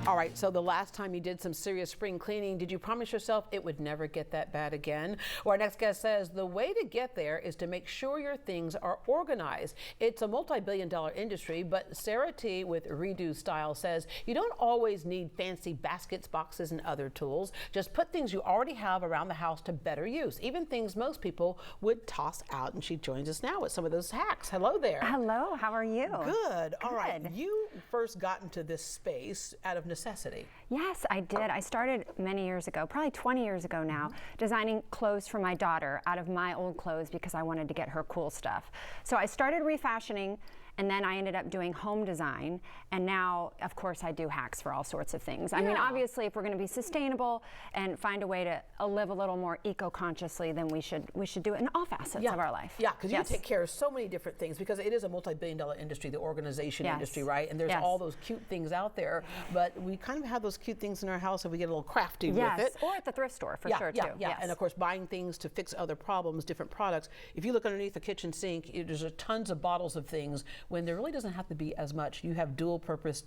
All right, so the last time you did some serious spring cleaning, did you promise yourself it would never get that bad again? Well, our next guest says the way to get there is to make sure your things are organized. It's a multi-billion-dollar industry, but Sarah T with Redo Style says you don't always need fancy baskets, boxes, and other tools. Just put things you already have around the house to better use, even things most people would toss out. And she joins us now with some of those hacks. Hello there. Hello, how are you? Good. All right, you first got into this space out of necessity. Yes, I did. I started many years ago, probably 20 years ago now, designing clothes for my daughter out of my old clothes because I wanted to get her cool stuff. So I started refashioning, and then I ended up doing home design, and now, of course, I do hacks for all sorts of things. I mean, obviously, if we're going to be sustainable and find a way to live a little more eco-consciously, then we should do it in all facets of our life. Yeah, because you take care of so many different things, because it is a multi-billion-dollar industry, the organization industry, right? And there's all those cute things out there, but we kind of have those cute things in our house if we get a little crafty with it. Or at the thrift store, for sure, too. Yeah, and of course, buying things to fix other problems, different products. If you look underneath the kitchen sink, there's tons of bottles of things when there really doesn't have to be as much. You have dual purpose,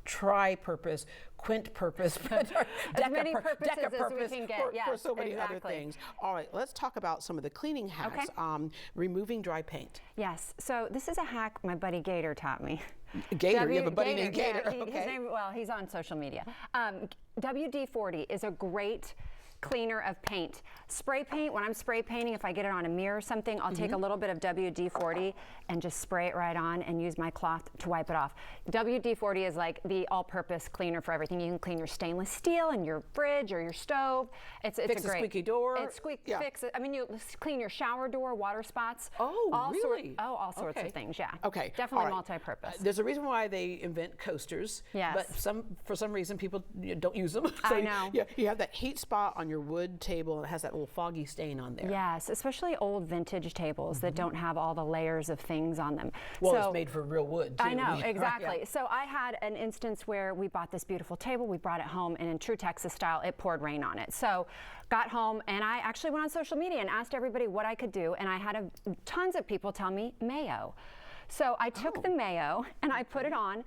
tri-purpose, quint-purpose, as many purposes as we can get. For so many other things. All right, let's talk about some of the cleaning hacks. Removing dry paint. Yes, so this is a hack my buddy Gator taught me. Gator, you have a buddy named Gator. Yeah, his name, well, he's on social media. WD-40 is a great cleaner of paint. Spray paint, when I'm spray painting, if I get it on a mirror or something, I'll take a little bit of WD-40 and just spray it right on and use my cloth to wipe it off. WD-40 is like the all-purpose cleaner for everything. You can clean your stainless steel in your fridge or your stove. It's fix a squeaky door. Fix it. I mean, you clean your shower door, water spots. Oh, really? All sorts of things, yeah. Okay. Definitely multi-purpose. There's a reason why they invent coasters. Yes. But for some reason, people don't use them. So I know. You have that heat spot on your wood table, and it has that little foggy stain on there. Yes, especially old vintage tables that don't have all the layers of things on them. Well, it's made for real wood, too. I know, exactly. So I had an instance where we bought this beautiful table, we brought it home, and in true Texas style, it poured rain on it. So got home, and I actually went on social media and asked everybody what I could do, and I had tons of people tell me mayo. So I took the mayo and I put it on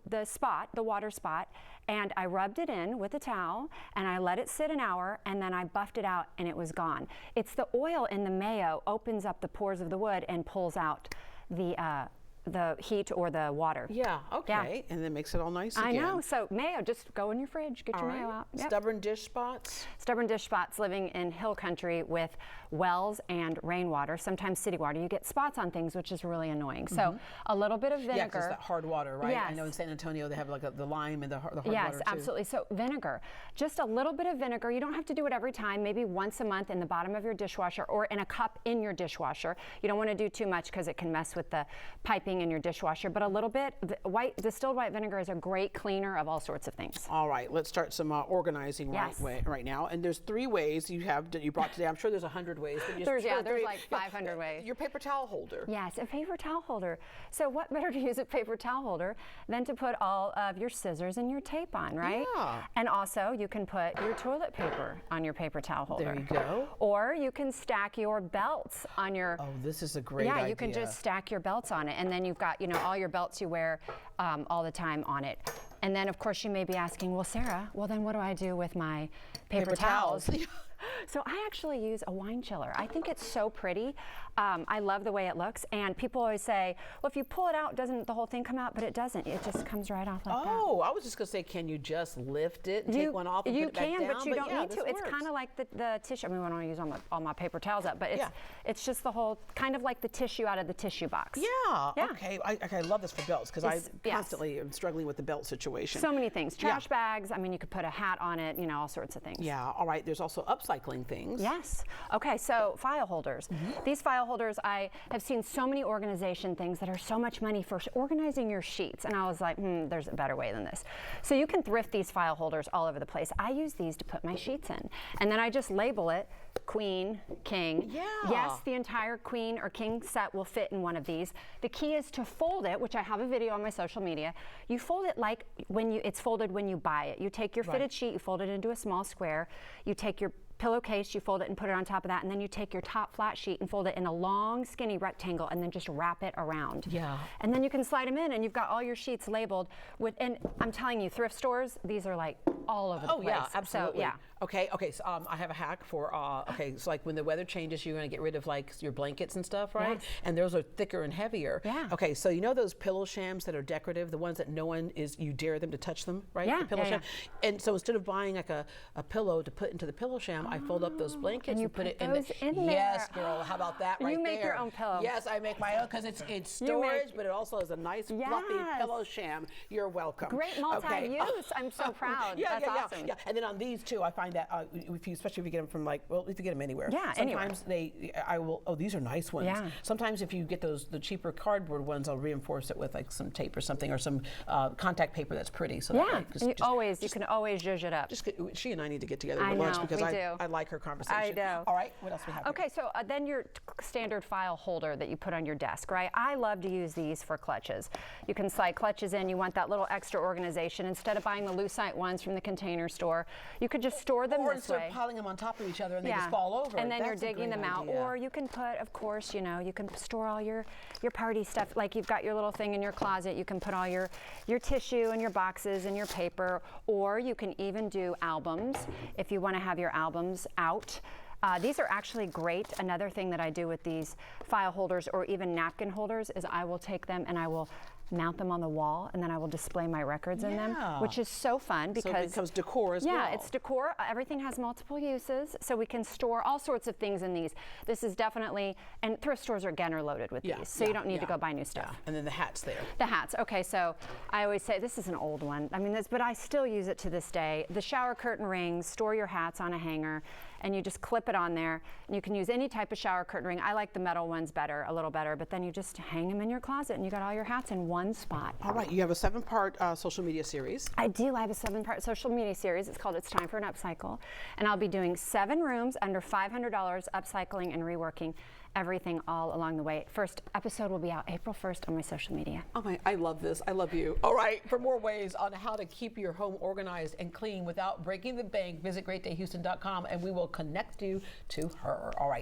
the spot, the water spot, and I rubbed it in with a towel and I let it sit an hour, and then I buffed it out and it was gone. It's the oil in the mayo opens up the pores of the wood and pulls out the heat or the water. Yeah, okay. And then makes it all nice again. I know. So mayo, just go in your fridge, get your mayo out. Yep. Stubborn dish spots? Stubborn dish spots, living in hill country with wells and rainwater, sometimes city water. You get spots on things, which is really annoying. So a little bit of vinegar. Yeah, because that hard water, right? Yes. I know in San Antonio they have like the lime and the hard water Yes, too. absolutely. So vinegar, just a little bit of vinegar. You don't have to do it every time, maybe once a month in the bottom of your dishwasher or in a cup in your dishwasher. You don't want to do too much because it can mess with the piping in your dishwasher, but a little bit. Distilled white vinegar is a great cleaner of all sorts of things. All right, let's start some organizing right now. And there's 3 ways you brought today. I'm sure there's 100 ways. But there's like 500 ways. Your paper towel holder. Yes, a paper towel holder. So what better to use a paper towel holder than to put all of your scissors and your tape on, right? Yeah. And also you can put your toilet paper on your paper towel holder. There you go. Or you can stack your belts on your... Oh, this is a great idea. Yeah, you can just stack your belts on it, and then you've got, all your belts you wear all the time on it. And then, of course, you may be asking, well, Sarah, well, then what do I do with my paper towels? So I actually use a wine chiller. I think it's so pretty. I love the way it looks. And people always say, well, if you pull it out, doesn't the whole thing come out? But it doesn't. It just comes right off like that. Oh, I was just going to say, can you just lift it and take one off and put it back down? You can, but you don't need to. It's works. kind of like the tissue. I mean, I don't use all my paper towels up, but it's just the whole, kind of like the tissue out of the tissue box. Yeah. Okay. I love this for belts because I constantly am struggling with the belt situation. So many things. Trash bags. I mean, you could put a hat on it, all sorts of things. Yeah. All right. There's also upcycling things. Yes. Okay, so file holders. These file holders, I have seen so many organization things that are so much money for organizing your sheets, and I was like, there's a better way than this. So you can thrift these file holders all over the place. I use these to put my sheets in, and then I just label it queen, king. Yeah. Yes, the entire queen or king set will fit in one of these. The key is to fold it, which I have a video on my social media. You fold it like it's folded when you buy it. You take your fitted sheet, you fold it into a small square. You take your pillowcase, you fold it and put it on top of that, and then you take your top flat sheet and fold it in a long, skinny rectangle, and then just wrap it around. Yeah. And then you can slide them in, and you've got all your sheets labeled with. And I'm telling you, thrift stores, these are like all over the place. Oh yeah, absolutely. So, yeah. Okay. So I have a hack for. So like when the weather changes, you're gonna get rid of like your blankets and stuff, right? Yes. And those are thicker and heavier. Yeah. Okay. So you know those pillow shams that are decorative, the ones that no one is, you dare them to touch them, right? Yeah, The pillow yeah, sham. And so instead of buying like a pillow to put into the pillow sham, I fold up those blankets and you put it those in there. Yes, girl. How about that right there? You make your own pillow. Yes, I make my own because it's storage, but it also is a nice fluffy Yes. pillow sham. You're welcome. Great multi-use. I'm so proud. That's awesome. Yeah. And then on these too, I find that especially if you get them from if you get them anywhere. Yeah, sometimes I will. Oh, these are nice ones. Yeah. Sometimes if you get the cheaper cardboard ones, I'll reinforce it with like some tape or something, or some contact paper that's pretty. So Yeah, that, you can always zhuzh it up. She and I need to get together I for lunch know, because we do. I like her conversation. I know. All right, what else we have? Okay, so then your standard file holder that you put on your desk, right? I love to use these for clutches. You can slide clutches in. You want that little extra organization. Instead of buying the Lucite ones from the Container Store, you could just store them or this instead way. of piling them on top of each other and they just fall over. And then That's you're digging a great them out. idea. Or you can put, of course, you can store all your party stuff. Like you've got your little thing in your closet. You can put all your tissue and your boxes and your paper. Or you can even do albums if you want to have your albums out. These are actually great. Another thing that I do with these file holders or even napkin holders is I will take them and I will mount them on the wall, and then I will display my records in them, which is so fun because so it becomes decor as well. Yeah, it's decor. Everything has multiple uses, so we can store all sorts of things in these. This is definitely, and thrift stores again are loaded with these, so you don't need to go buy new stuff. Yeah. And then the hat's there. The hats. Okay, so I always say this is an old one. I mean, but I still use it to this day. The shower curtain rings. Store your hats on a hanger, and you just clip it on there. And you can use any type of shower curtain ring. I like the metal ones a little better. But then you just hang them in your closet, and you got all your hats in one spot. All right, you have a 7-part social media series. I do. I have a 7-part social media series. It's called It's Time for an Upcycle. And I'll be doing 7 rooms under $500, upcycling and reworking everything all along the way. First episode will be out April 1st on my social media. Oh I love this. I love you. All right, for more ways on how to keep your home organized and clean without breaking the bank, visit greatdayhouston.com and we will connect you to her. All right.